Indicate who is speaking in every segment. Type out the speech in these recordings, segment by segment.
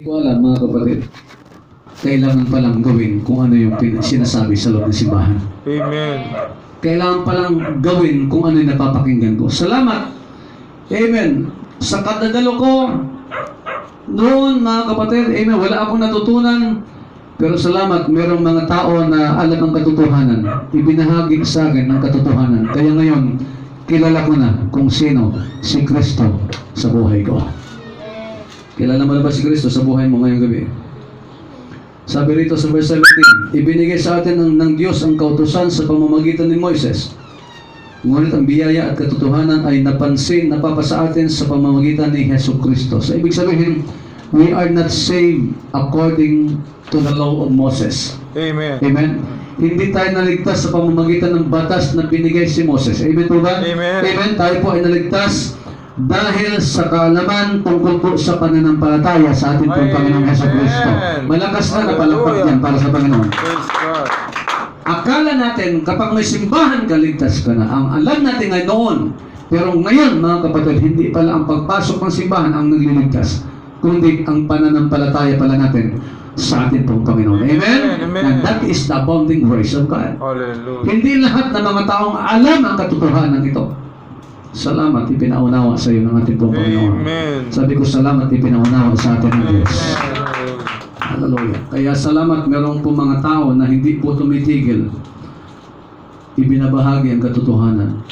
Speaker 1: Ko alam mga kapatid, kailangan palang gawin kung ano yung sinasabi sa loob ng simbahan.
Speaker 2: Amen.
Speaker 1: Kailangan palang gawin kung ano yung napapakinggan ko. Salamat. Amen. Sa kadadalo ko, noon mga kapatid, amen, wala akong natutunan. Pero salamat, merong mga tao na alam ang katotohanan. Ibinahagi sa akin ang katotohanan. Kaya ngayon, kilala ko na kung sino si Kristo sa buhay ko. Kilala mo na ba si Kristo sa buhay mo ngayong gabi? Sabi rito sa verse 17, ibinigay sa atin ng Diyos ang kautusan sa pamamagitan ni Moises. Ngunit ang biyaya at katotohanan ay napapasa atin sa pamamagitan ni Hesus Kristo. So ibig sabihin, we are not saved according to the law of Moses.
Speaker 2: Amen.
Speaker 1: Amen? Hindi tayo naligtas sa pamamagitan ng batas na binigay si Moses. Amen po ba?
Speaker 2: Amen.
Speaker 1: Amen. Tayo po ay naligtas dahil sa kaalaman tungkol po sa pananampalataya sa ating pong Panginoong Hesus Kristo. Malakas na napalakpak yan para sa Panginoon.
Speaker 2: Praise God.
Speaker 1: Akala natin kapag may simbahan kaligtas ka na. Ang alam natin ngayon noon. Pero ngayon mga kapatid, hindi pala ang pagpasok ng simbahan ang nagliligtas, kundi ang pananampalataya pala natin sa ating pong Panginoon. Amen?
Speaker 2: Amen.
Speaker 1: And that is the abounding grace of God.
Speaker 2: Hallelujah.
Speaker 1: Hindi lahat ng mga taong alam ang katotohanan ito. Salamat, ipinaunawa sa iyo ng ating pong Panginoon.
Speaker 2: Amen.
Speaker 1: Sabi ko, salamat, ipinaunawa sa atin ng Diyos.
Speaker 2: Amen.
Speaker 1: Hallelujah. Kaya salamat, merong po mga tao na hindi po tumitigil. Ibinabahagi ang katotohanan.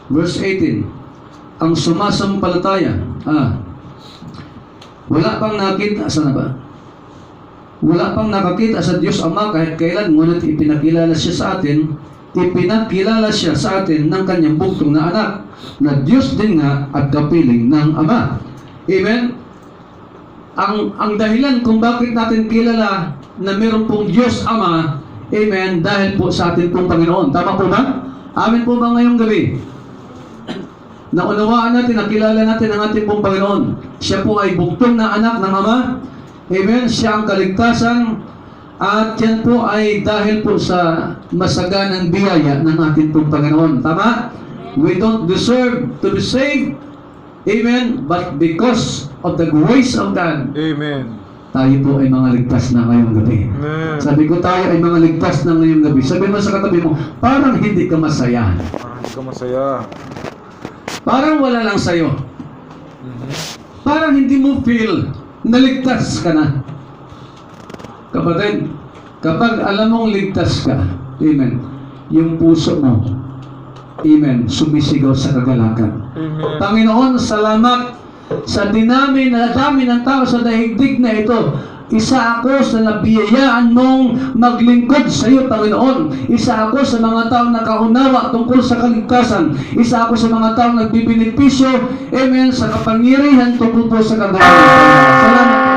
Speaker 1: Verse 18, ang sumasampalataya. Wala pang nakita, sana ba? Wala pang nakakita sa Diyos Ama kahit kailan, ngunit ipinakilala siya sa atin, ipinakilala siya sa atin ng kanyang bugtong na anak, na Diyos din nga at kapiling ng Ama. Amen? Ang dahilan kung bakit natin kilala na meron pong Diyos Ama, amen, dahil po sa atin pong Panginoon. Tama po ba? Amen po ba ngayong gabi? Naunawaan natin, nakilala natin ang ating pong Panginoon. Siya po ay bugtong na anak ng Ama. Amen? Siya ang kaligtasan. At yan po ay dahil po sa masaganang biyaya ng ating pong Panginoon. Tama? We don't deserve to be saved. Amen? But because of the grace of God,
Speaker 2: Amen.
Speaker 1: tayo po ay mga ligtas na ngayong gabi.
Speaker 2: Amen.
Speaker 1: Sabi ko, tayo ay mga ligtas na ngayong gabi. Sabi mo sa katabi mo, parang hindi ka masaya.
Speaker 2: Parang hindi ka masaya.
Speaker 1: Parang wala lang sa'yo. Parang hindi mo feel na ligtas ka na. Kapatid, kapag alam mong ligtas ka, amen, yung puso mo, amen, sumisigaw sa kagalakan.
Speaker 2: Amen.
Speaker 1: Panginoon, salamat sa dami ng tao sa daigdig na ito. Isa ako sa nabiyayaan mong maglingkod sa iyo, Panginoon. Isa ako sa mga taong nakaunawa tungkol sa kaligtasan. Isa ako sa mga taong nagbibinipisyo, amen, sa kapangyarihan tungkol po sa kagalakan. Salamat.